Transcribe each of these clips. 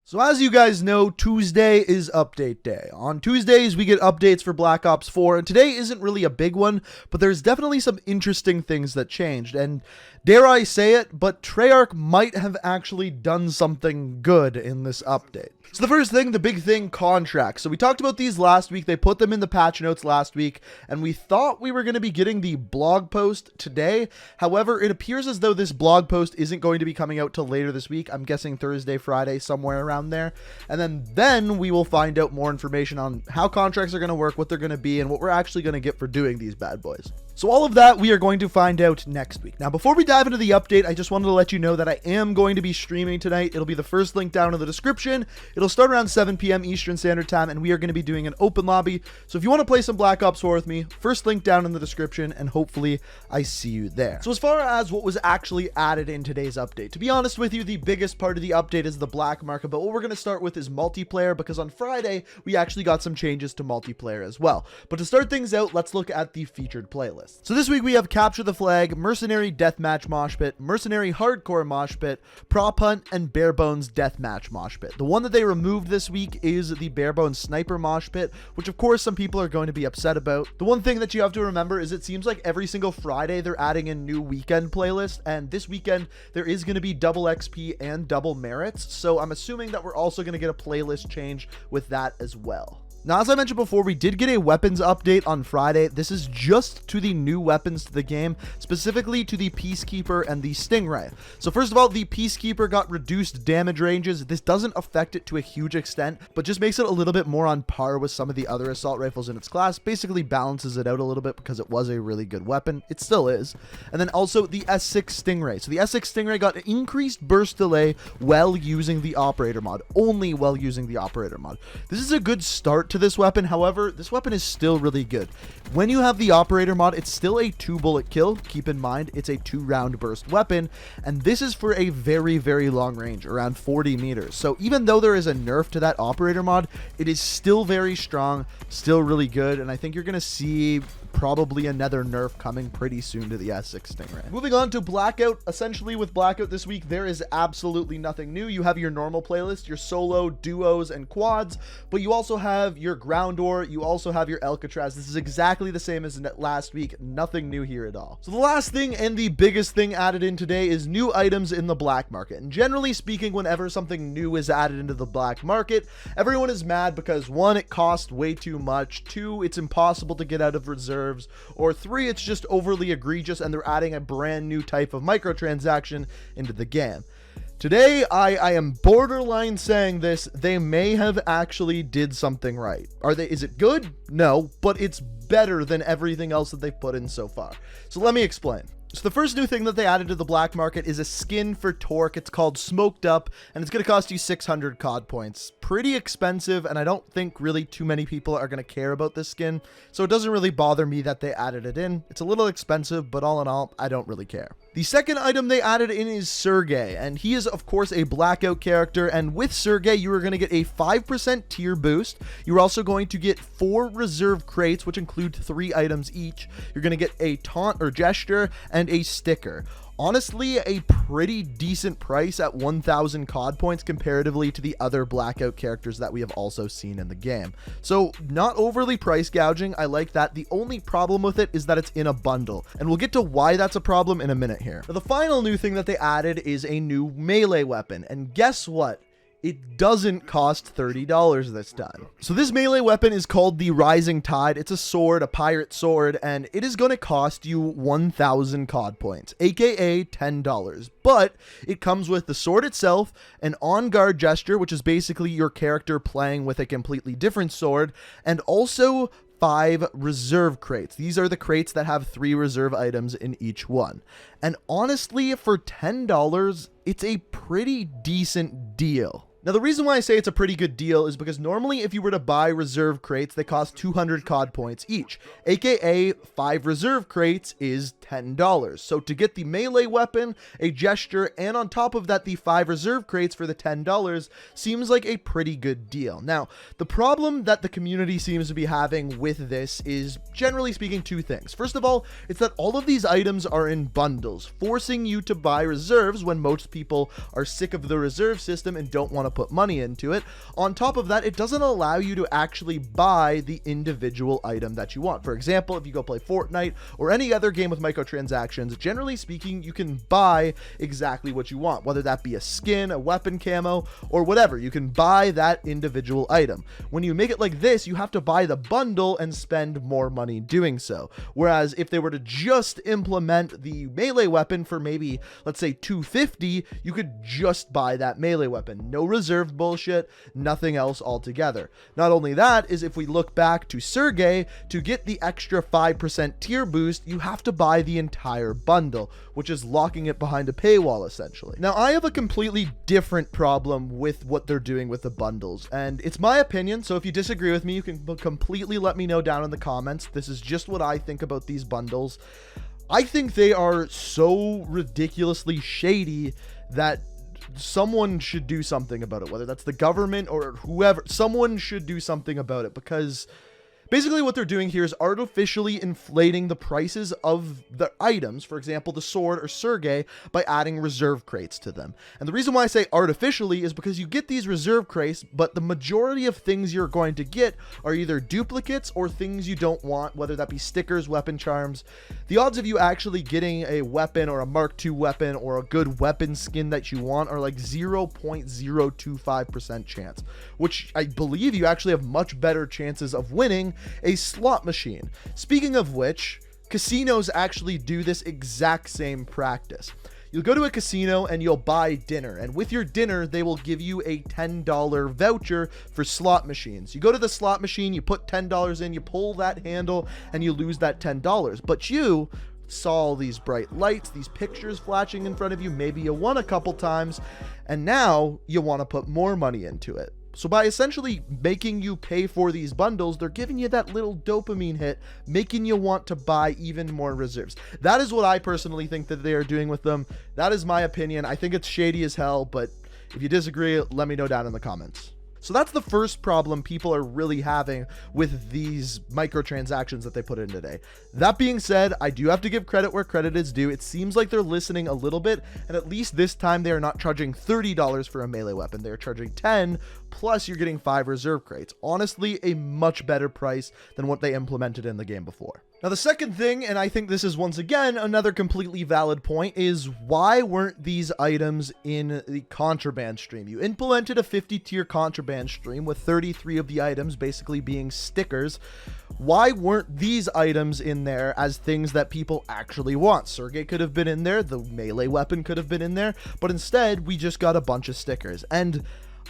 So as you guys know, Tuesday is update day. On Tuesdays, we get updates for Black Ops 4, and today isn't really a big one, but there's definitely some interesting things that changed, and dare I say it, but Treyarch might have actually done something good in this update. So the first thing, the big thing, contracts. So we talked about these last week, they put them in the patch notes last week, and we thought we were going to be getting the blog post today. However, it appears as though this blog post isn't going to be coming out till later this week. I'm guessing Thursday, Friday, somewhere around there. And then we will find out more information on how contracts are going to work, what they're going to be, and what we're actually going to get for doing these bad boys. So all of that we are going to find out next week. Now, before we dive into the update, I just wanted to let you know that I am going to be streaming tonight. It'll be the first link down in the description. It'll start around 7 p.m. Eastern Standard Time, and we are going to be doing an open lobby. So if you want to play some Black Ops 4 with me, first link down in the description, and hopefully I see you there. So as far as what was actually added in today's update, to be honest with you, the biggest part of the update is the black market, but what we're going to start with is multiplayer, because on Friday, we actually got some changes to multiplayer as well. But to start things out, let's look at the featured playlist. So this week we have Capture the Flag, Mercenary Deathmatch Mosh Pit, Mercenary Hardcore Mosh Pit, Prop Hunt, and Bare Bones Deathmatch Mosh Pit. The one that they removed this week is the Bare Bones Sniper Mosh Pit, which of course some people are going to be upset about. The one thing that you have to remember is it seems like every single Friday they're adding in new weekend playlists, and this weekend there is going to be double XP and double merits, so I'm assuming that we're also going to get a playlist change with that as well. Now, as I mentioned before, we did get a weapons update on Friday. This is just to the new weapons to the game, specifically to the Peacekeeper and the Stingray. So first of all, the Peacekeeper got reduced damage ranges. This doesn't affect it to a huge extent, but just makes it a little bit more on par with some of the other assault rifles in its class. Basically balances it out a little bit because it was a really good weapon. It still is. And then also the S6 Stingray. So the S6 Stingray got increased burst delay while using the Operator mod, only while using the Operator mod. This is a good start to this weapon. However, this weapon is still really good. When you have the Operator mod, it's still a 2-bullet kill. Keep in mind, it's a 2-round burst weapon, and this is for a very, very long range, around 40 meters. So even though there is a nerf to that Operator mod, it is still very strong, still really good, and I think you're going to see probably another nerf coming pretty soon to the S6 Stingray. Moving on to Blackout. Essentially with Blackout this week, there is absolutely nothing new. You have your normal playlist, your solo, duos, and quads, but you also have your ground door, you also have your Alcatraz. This is exactly the same as last week. Nothing new here at all. So the last thing and the biggest thing added in today is new items in the black market. And generally speaking, whenever something new is added into the black market, everyone is mad because 1, it costs way too much, 2, it's impossible to get out of reserves, or 3, it's just overly egregious and they're adding a brand new type of microtransaction into the game. Today, I am borderline saying this, they may have actually did something right. Is it good? No, but it's better than everything else that they've put in so far. So let me explain. So the first new thing that they added to the black market is a skin for Torque. It's called Smoked Up, and it's going to cost you 600 COD points. Pretty expensive, and I don't think really too many people are going to care about this skin, so it doesn't really bother me that they added it in. It's a little expensive, but all in all, I don't really care. The second item they added in is Sergey, and he is of course a Blackout character, and with Sergey you are going to get a 5% tier boost. You're also going to get 4 reserve crates, which include 3 items each. You're going to get a taunt or gesture and a sticker. Honestly, a pretty decent price at 1,000 COD points comparatively to the other Blackout characters that we have also seen in the game. So not overly price gouging, I like that. The only problem with it is that it's in a bundle, and we'll get to why that's a problem in a minute here. Now, the final new thing that they added is a new melee weapon, and guess what? It doesn't cost $30 this time. So this melee weapon is called the Rising Tide. It's a sword, a pirate sword, and it is going to cost you 1,000 COD points, aka $10. But it comes with the sword itself, an on-guard gesture, which is basically your character playing with a completely different sword, and also 5 reserve crates. These are the crates that have 3 reserve items in each one. And honestly, for $10, it's a pretty decent deal. Now, the reason why I say it's a pretty good deal is because normally if you were to buy reserve crates, they cost 200 COD points each, aka 5 reserve crates is $10. So to get the melee weapon, a gesture, and on top of that, the 5 reserve crates for the $10 seems like a pretty good deal. Now, the problem that the community seems to be having with this is, generally speaking, 2 things. First of all, it's that all of these items are in bundles, forcing you to buy reserves when most people are sick of the reserve system and don't want to put money into it. On top of that, it doesn't allow you to actually buy the individual item that you want. For example, if you go play Fortnite or any other game with microtransactions, generally speaking, you can buy exactly what you want, whether that be a skin, a weapon camo, or whatever. You can buy that individual item. When you make it like this, you have to buy the bundle and spend more money doing so. Whereas if they were to just implement the melee weapon for maybe, let's say $250, you could just buy that melee weapon. No reserve bullshit, nothing else altogether. Not only that, is if we look back to Sergey, to get the extra 5% tier boost, you have to buy the entire bundle, which is locking it behind a paywall essentially. Now, I have a completely different problem with what they're doing with the bundles, and it's my opinion, so if you disagree with me, you can completely let me know down in the comments. This is just what I think about these bundles. I think they are so ridiculously shady that someone should do something about it, whether that's the government or whoever. Someone should do something about it, because basically what they're doing here is artificially inflating the prices of the items, for example, the sword or Sergey, by adding reserve crates to them. And the reason why I say artificially is because you get these reserve crates, but the majority of things you're going to get are either duplicates or things you don't want, whether that be stickers, weapon charms. The odds of you actually getting a weapon or a Mark II weapon or a good weapon skin that you want are like 0.025% chance, which I believe you actually have much better chances of winning a slot machine. Speaking of which, casinos actually do this exact same practice. You'll go to a casino and you'll buy dinner, and with your dinner they will give you a $10 voucher for slot machines. You go to the slot machine, you put $10 in, you pull that handle, and you lose that $10. But you saw all these bright lights, these pictures flashing in front of you, maybe you won a couple times, and now you want to put more money into it. So by essentially making you pay for these bundles, they're giving you that little dopamine hit, making you want to buy even more reserves. That is what I personally think that they are doing with them. That is my opinion. I think it's shady as hell, but if you disagree, let me know down in the comments. So that's the first problem people are really having with these microtransactions that they put in today. That being said, I do have to give credit where credit is due. It seems like they're listening a little bit, and at least this time they are not charging $30 for a melee weapon. They're charging $10, plus you're getting 5 reserve crates. Honestly, a much better price than what they implemented in the game before. Now, the second thing, and I think this is once again another completely valid point, is why weren't these items in the contraband stream? You implemented a 50 tier contraband stream with 33 of the items basically being stickers. Why weren't these items in there as things that people actually want? Sergey could have been in there, the melee weapon could have been in there, but instead we just got a bunch of stickers. And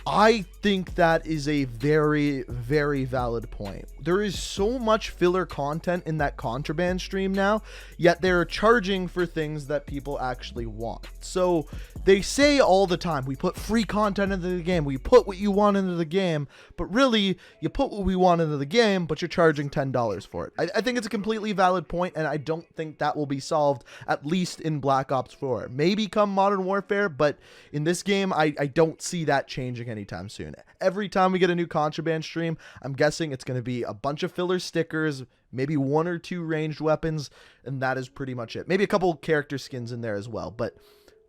I think that is a very, very valid point. There is so much filler content in that contraband stream now, yet they're charging for things that people actually want. So they say all the time, we put free content into the game, we put what you want into the game, but really, you put what we want into the game, but you're charging $10 for it. I think it's a completely valid point, and I don't think that will be solved, at least in Black Ops 4. Maybe come Modern Warfare, but in this game, I don't see that changing anytime soon. Every time we get a new contraband stream, I'm guessing it's going to be a bunch of filler stickers, maybe 1 or 2 ranged weapons, and that is pretty much it. Maybe a couple character skins in there as well, but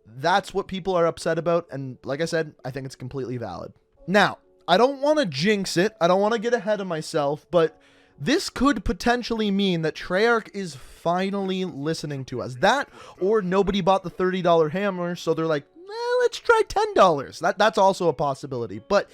that's what people are upset about, and like I said, I think it's completely valid. Now, I don't want to jinx it, I don't want to get ahead of myself, but this could potentially mean that Treyarch is finally listening to us. That, or nobody bought the $30 hammer, so they're like, let's try $10. That's also a possibility, but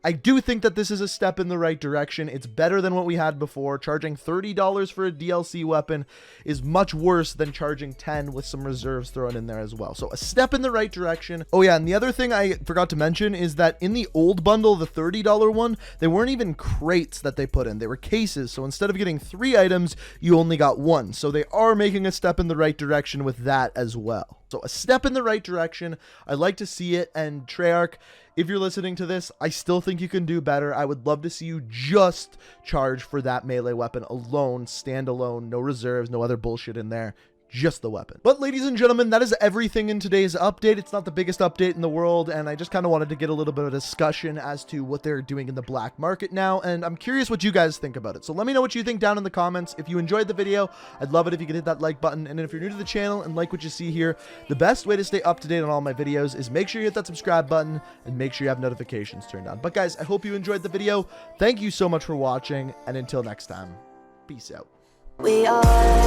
I do think that this is a step in the right direction. It's better than what we had before. Charging $30 for a DLC weapon is much worse than charging $10 with some reserves thrown in there as well. So a step in the right direction. Oh yeah, and the other thing I forgot to mention is that in the old bundle, the $30 one, they weren't even crates that they put in. They were cases. So instead of getting 3 items, you only got 1. So they are making a step in the right direction with that as well. So a step in the right direction. I like to see it. And Treyarch, if you're listening to this, I still think you can do better. I would love to see you just charge for that melee weapon alone, standalone, no reserves, no other bullshit in there. just the weapon. But ladies and gentlemen, that is everything in today's update. It's not the biggest update in the world, and I just kind of wanted to get a little bit of discussion as to what they're doing in the black market now, and I'm curious what you guys think about it. So let me know what you think down in the comments. If you enjoyed the video, I'd love it if you could hit that like button, and if you're new to the channel and like what you see here, the best way to stay up to date on all my videos is make sure you hit that subscribe button and make sure you have notifications turned on. But guys, I hope you enjoyed the video. Thank you so much for watching, and until next time, peace out. We are